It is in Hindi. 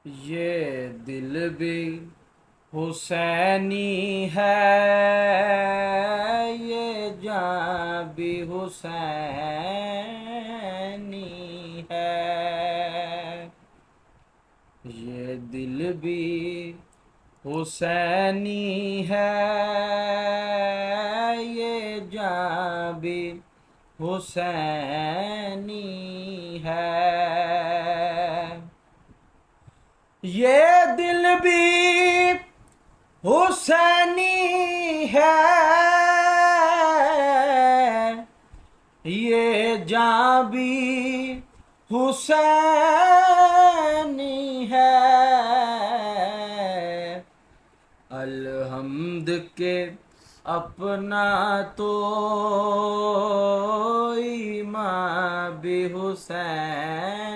ये दिल भी हुसैनी है, ये जान भी हुसैनी है। ये दिल भी हुसैनी है, ये जान भी हुसैनी है। ये दिल भी हुसैनी है, ये जान भी हुसैनी है। अलहम्द के अपना तो ईमान भी हुसैनी